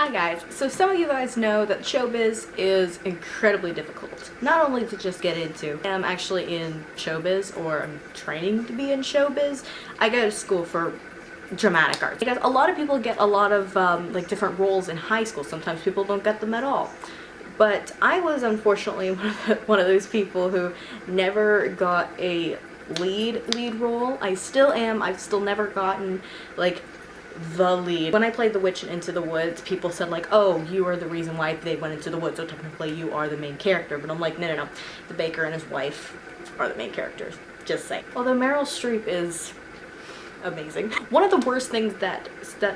Hi guys, so some of you guys know that showbiz is incredibly difficult. Not only to just get into, I'm actually in showbiz, or I'm training to be in showbiz. I go to school for dramatic arts. Because a lot of people get a lot of like different roles in high school. Sometimes people don't get them at all. But I was unfortunately one of those people who never got a lead role. I still am. I've still never gotten like the lead. When I played the witch in Into the Woods, people said like, oh, you are the reason why they went into the woods, so technically you are the main character. But I'm like, no. The baker and his wife are the main characters. Just saying. Although Meryl Streep is amazing. One of the worst things that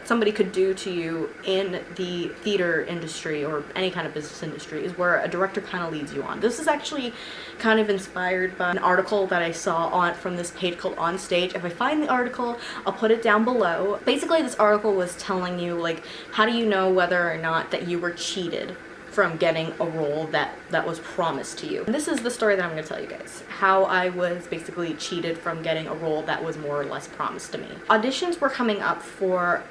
somebody could do to you in the theater industry or any kind of business industry is where a director kind of leads you on. This is actually kind of inspired by an article that I saw from this page called On Stage. If I find the article, I'll put it down below. Basically, this article was telling you like, how do you know whether or not that you were cheated from getting a role that was promised to you. And this is the story that I'm going to tell you guys. How I was basically cheated from getting a role that was more or less promised to me. Auditions were coming up for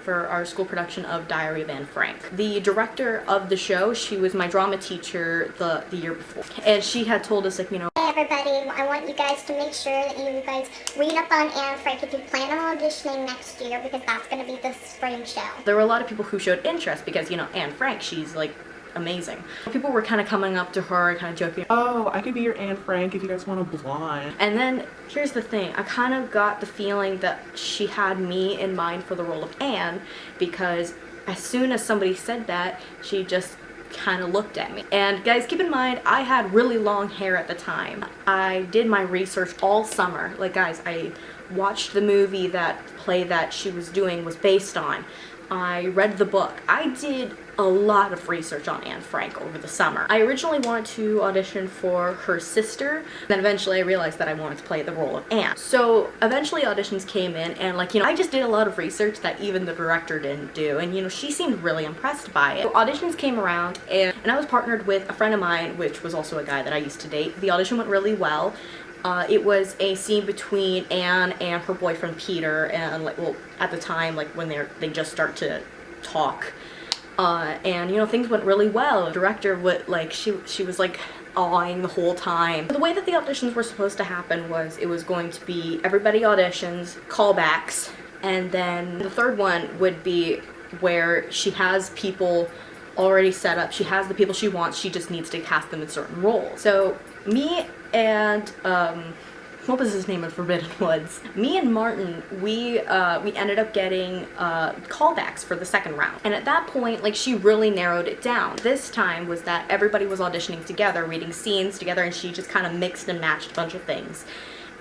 our school production of Diary of Anne Frank. The director of the show, she was my drama teacher the year before. And she had told us like, you know, hey everybody, I want you guys to make sure that you guys read up on Anne Frank if you plan on auditioning next year, because that's going to be the spring show. There were a lot of people who showed interest because, you know, Anne Frank, she's like amazing. People were kind of coming up to her, kind of joking. Oh, I could be your Anne Frank if you guys want a blonde. And then, here's the thing, I kind of got the feeling that she had me in mind for the role of Anne, because as soon as somebody said that, she just kind of looked at me. And guys, keep in mind, I had really long hair at the time. I did my research all summer. Like guys, I watched the movie that play that she was doing was based on. I read the book. I did a lot of research on Anne Frank over the summer. I originally wanted to audition for her sister, then eventually I realized that I wanted to play the role of Anne. So eventually auditions came in, and like, you know, I just did a lot of research that even the director didn't do, and you know, she seemed really impressed by it. So auditions came around, and I was partnered with a friend of mine, which was also a guy that I used to date. The audition went really well. It was a scene between Anne and her boyfriend Peter, and like, well, at the time, like when they just start to talk, and you know, things went really well. The director would like, she was like awing the whole time. The way that the auditions were supposed to happen was it was going to be everybody auditions, callbacks, and then the third one would be where she has people already set up. She has the people she wants, she just needs to cast them in certain roles. So me and what was his name in Forbidden Woods? Me and Martin, we ended up getting callbacks for the second round. And at that point, like, she really narrowed it down. This time was that everybody was auditioning together, reading scenes together, and she just kind of mixed and matched a bunch of things.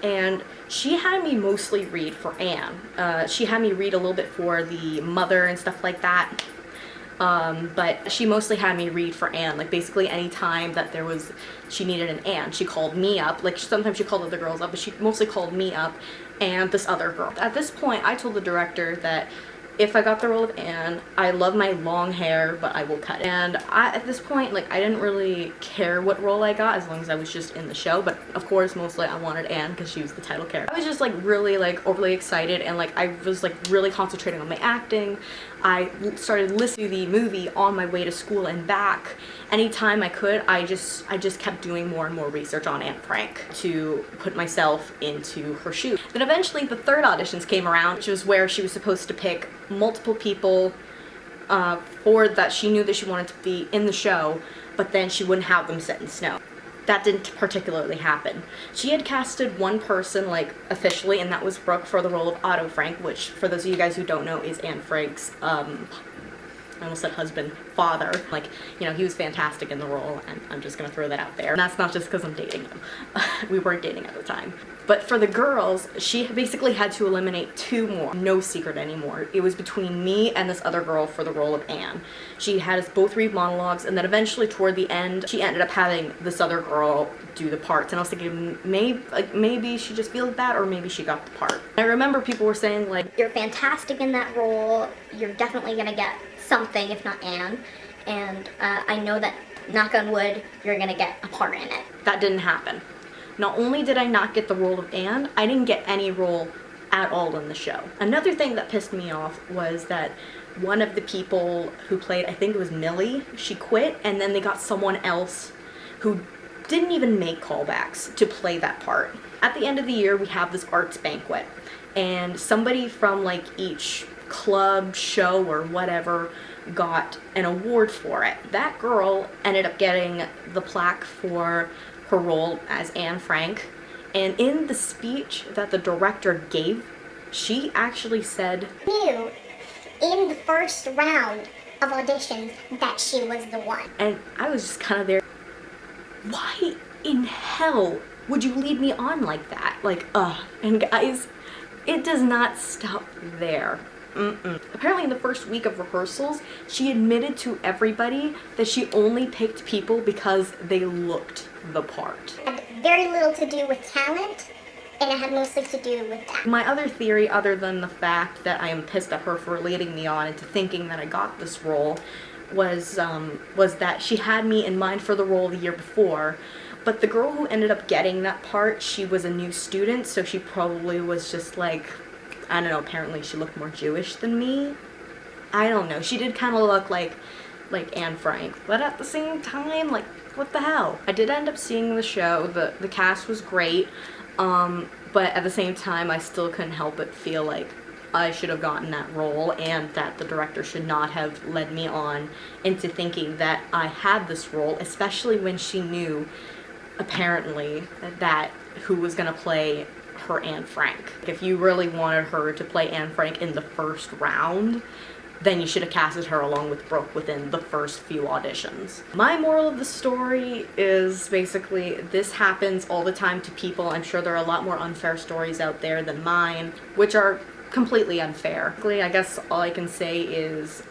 And she had me mostly read for Anne. She had me read a little bit for the mother and stuff like that. But she mostly had me read for Anne. Like basically any time that she needed an Anne, she called me up. Like sometimes she called other girls up, but she mostly called me up and this other girl. At this point, I told the director that if I got the role of Anne, I love my long hair, but I will cut it. And at this point, like, I didn't really care what role I got as long as I was just in the show. But of course, mostly I wanted Anne because she was the title character. I was just like really like overly excited, and like I was like really concentrating on my acting. I started listening to the movie on my way to school and back. Anytime I could, I just kept doing more and more research on Anne Frank to put myself into her shoes. Then eventually the third auditions came around, which was where she was supposed to pick multiple people for that she knew that she wanted to be in the show, but then she wouldn't have them set in snow. That didn't particularly happen. She had casted one person, like, officially, and that was Brooke for the role of Otto Frank, which, for those of you guys who don't know, is Anne Frank's, I almost said husband, father. Like, you know, he was fantastic in the role, and I'm just gonna throw that out there. And that's not just because I'm dating him. We weren't dating at the time. But for the girls, she basically had to eliminate two more. No secret anymore. It was between me and this other girl for the role of Anne. She had us both read monologues, and then eventually toward the end, she ended up having this other girl do the parts. And I was thinking, maybe she just feels bad, or maybe she got the part. I remember people were saying like, you're fantastic in that role. You're definitely gonna get something, if not Anne. And I know that, knock on wood, you're gonna get a part in it. That didn't happen. Not only did I not get the role of Anne, I didn't get any role at all in the show. Another thing that pissed me off was that one of the people who played, I think it was Millie, she quit, and then they got someone else who didn't even make callbacks to play that part. At the end of the year, we have this arts banquet, and somebody from like each club, show, or whatever got an award for it. That girl ended up getting the plaque for her role as Anne Frank, and in the speech that the director gave, she actually said, Knew in the first round of auditions that she was the one. and I was just kind of there, why in hell would you lead me on like that? Like, and guys, it does not stop there. Apparently in the first week of rehearsals, she admitted to everybody that she only picked people because they looked the part. It had very little to do with talent, and it had mostly to do with that. My other theory, other than the fact that I am pissed at her for leading me on into thinking that I got this role, was that she had me in mind for the role the year before, but the girl who ended up getting that part, she was a new student, so she probably was just like, I don't know, apparently she looked more Jewish than me. I don't know, she did kind of look like Anne Frank, but at the same time, like, what the hell? I did end up seeing the show, the cast was great, but at the same time, I still couldn't help but feel like I should have gotten that role, and that the director should not have led me on into thinking that I had this role, especially when she knew, apparently, that who was gonna play her Anne Frank. If you really wanted her to play Anne Frank in the first round, then you should have casted her along with Brooke within the first few auditions. My moral of the story is basically this happens all the time to people. I'm sure there are a lot more unfair stories out there than mine, which are completely unfair. I guess all I can say is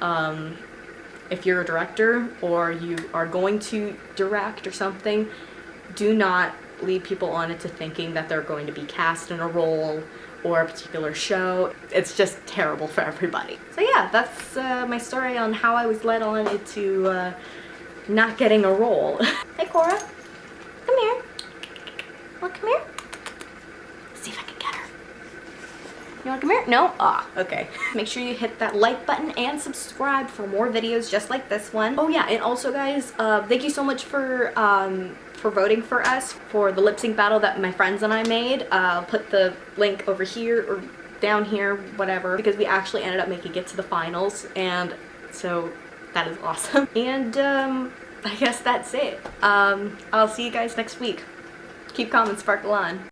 if you're a director or you are going to direct or something, do not lead people on into thinking that they're going to be cast in a role or a particular show. It's just terrible for everybody. So yeah, that's my story on how I was led on into not getting a role. Hey Cora, come here. Well, come here. Let's see if I can get her. You wanna come here? No? Ah, okay. Make sure you hit that like button and subscribe for more videos just like this one. Oh yeah, and also guys, thank you so much for voting for us for the lip sync battle that my friends and I made. I'll put the link over here or down here, whatever, because we actually ended up making it to the finals, and so that is awesome. And I guess that's it. I'll see you guys next week. Keep calm and sparkle on.